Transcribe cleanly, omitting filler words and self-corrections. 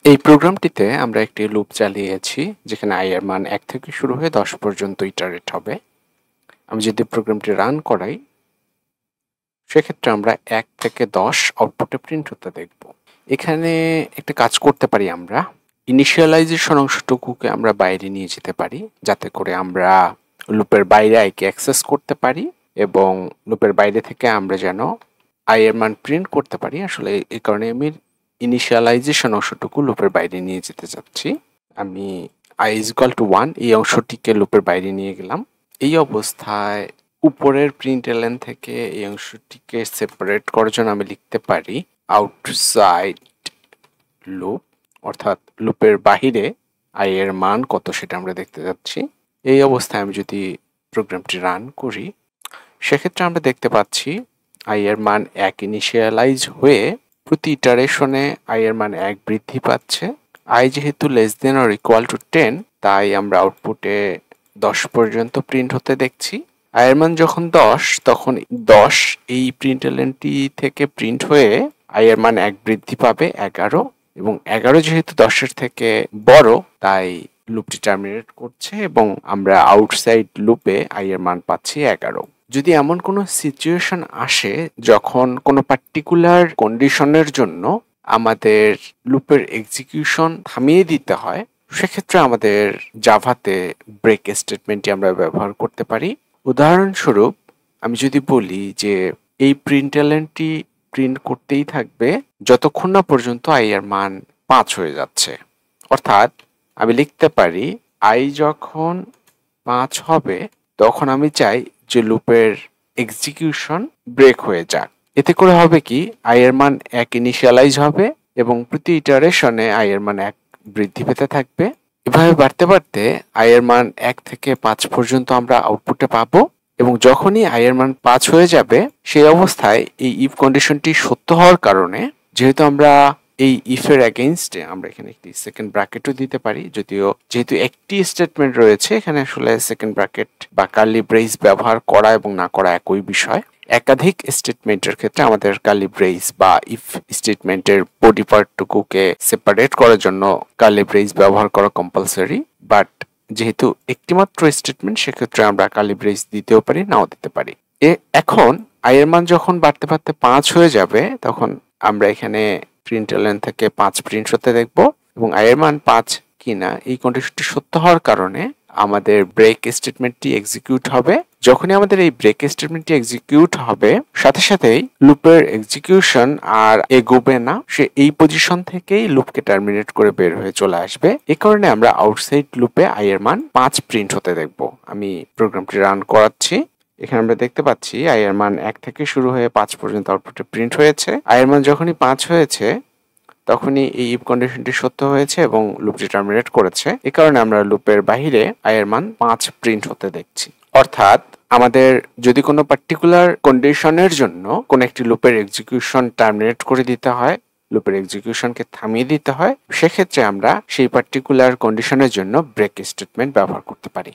এই প্রোগ্রামটিতে আমরা একটি লুপ চালিয়েছি যেখানে i এর মান 1 থেকে শুরু হয়ে 10 পর্যন্ত ইটারেট হবে। আমি যদি প্রোগ্রামটি রান করাই সেক্ষেত্রে আমরা 1 থেকে 10 আউটপুটে প্রিন্ট হতে দেখব। এখানে একটা কাজ করতে পারি, আমরা ইনিশিয়ালাইজেশন অংশটুকুকে আমরা বাইরে নিয়ে যেতে পারি যাতে করে আমরা লুপের বাইরে i কে অ্যাক্সেস করতে পারি এবং লুপের বাইরে থেকে আমরা যেন i এর মান প্রিন্ট করতে পারি। আসলে এই কারণে আমি ইনিশিয়ালাইজেশন অংশটুকু লুপের বাইরে নিয়ে যেতে চাচ্ছি। আমি i = 1 এই অংশটিকে লুপের বাইরে নিয়ে গেলাম। এই অবস্থায় উপরের প্রিন্টএলএন থেকে এই অংশটিকে সেপারেট করার জন্য আমি লিখতে পারি আউটসাইড লুপ, অর্থাৎ লুপের বাহিরে i এর মান কত সেটা আমরা দেখতে যাচ্ছি। এই অবস্থায় আমি যদি প্রোগ্রামটি রান করি সেক্ষেত্রে আমরা দেখতে পাচ্ছি i এর মান 1 ইনিশিয়ালাইজ হয়ে প্রতি ইটারেশনে i এর মান 1 বৃদ্ধি পাচ্ছে। i যেহেতু <<10 তাই আমরা আউটপুটে 10 পর্যন্ত প্রিন্ট হতে দেখছি। i এর মান যখন 10 তখন 10 এই প্রিন্টএলএনটি থেকে প্রিন্ট হয়ে i এর মান 1 বৃদ্ধি পাবে 11 এবং 11 যেহেতু 10 এর থেকে বড় তাই লুপটি টার্মিনেট করছে এবং আমরা আউটসাইড লুপে i এর মান পাচ্ছি 11। যদি এমন কোনো সিচুয়েশন আসে যখন কোনো পার্টিকুলার কন্ডিশনের জন্য আমাদের লুপের এক্সিকিউশন থামিয়ে দিতে হয় সেক্ষেত্রে আমাদের জাভাতে ব্রেক স্টেটমেন্টটি আমরা ব্যবহার করতে পারি। উদাহরণস্বরূপ আমি যদি বলি যে এই প্রিন্টএলএনটি প্রিন্ট করতেই থাকবে যতক্ষণ না পর্যন্ত i এর মান 5 হয়ে যাচ্ছে, অর্থাৎ আমি লিখতে পারি i যখন 5 হবে তখন আমি চাই যে লুপের এক্সিকিউশন ব্রেক হয়ে যাক। এতে করে হবে কি i এর মান 1 ইনিশিয়ালাইজ হবে এবং প্রতি ইটারেশনে i এর মান 1 বৃদ্ধি পেতে থাকবে। এভাবে বাড়তে বাড়তে i এর মান 1 থেকে 5 পর্যন্ত আমরা আউটপুটে পাবো এবং যখনই i এর মান 5 হয়ে যাবে সেই অবস্থায় এই ইফ কন্ডিশনটি সত্য হওয়ার কারণে, যেহেতু আমরা এই ইফের এগেইনস্টে আমরা এখানে একটি সেকেন্ড ব্র্যাকেটও দিতে পারি, যেহেতু একটি স্টেটমেন্ট রয়েছে এখানে আসলে সেকেন্ড ব্র্যাকেট বা কার্লি ব্রেস ব্যবহার করা এবং না করা একই বিষয়। একাধিক স্টেটমেন্টের ক্ষেত্রে আমাদের কার্লি ব্রেস বা ইফ স্টেটমেন্টের বডি পার্টটুকুকে সেপারেট করার জন্য কার্লি ব্রেস ব্যবহার করা কম্পালসারি, বাট যেহেতু একটিমাত্র স্টেটমেন্ট সেক্ষেত্রে আমরা কার্লি ব্রেস দিতেও পারি নাও দিতে পারি। এখন i এর মান যখন বাড়তে বাড়তে 5 হয়ে যাবে তখন আমরা এখানে প্রিন্টএলএন থেকে 5 প্রিন্ট হতে দেখব এবং i এর মান 5 কিনা এই কন্ডিশনটি সত্য হওয়ার কারণে আমাদের ব্রেক স্টেটমেন্টটি এক্সিকিউট হবে। যখনই আমাদের এই ব্রেক স্টেটমেন্টটি এক্সিকিউট হবে সাথে সাথেই লুপের এক্সিকিউশন আর এগোবে না, সে এই পজিশন থেকেই লুপকে টার্মিনেট করে বের হয়ে চলে আসবে। এই কারণে আমরা আউটসাইড লুপে i এর মান 5 প্রিন্ট হতে দেখব। আমি প্রোগ্রামটি রান করাচ্ছি। এখানে আমরা দেখতে পাচ্ছি i এর মান 1 থেকে শুরু হয়ে 5 পর্যন্ত আউটপুটে প্রিন্ট হয়েছে। i এর মান যখনই 5 হয়েছে তখনই এই ইফ কন্ডিশনটি সত্য হয়েছে এবং লুপটি টার্মিনেট করেছে। এই কারণে আমরা লুপের বাইরে i এর মান 5 প্রিন্ট হতে দেখছি। অর্থাৎ আমাদের যদি কোনো পার্টিকুলার কন্ডিশনের জন্য কোনো একটি লুপের এক্সিকিউশন টার্মিনেট করে দিতে হয়, লুপের এক্সিকিউশনকে থামিয়ে দিতে হয়, সেক্ষেত্রে আমরা সেই পার্টিকুলার কন্ডিশনের জন্য ব্রেক স্টেটমেন্ট ব্যবহার করতে পারি।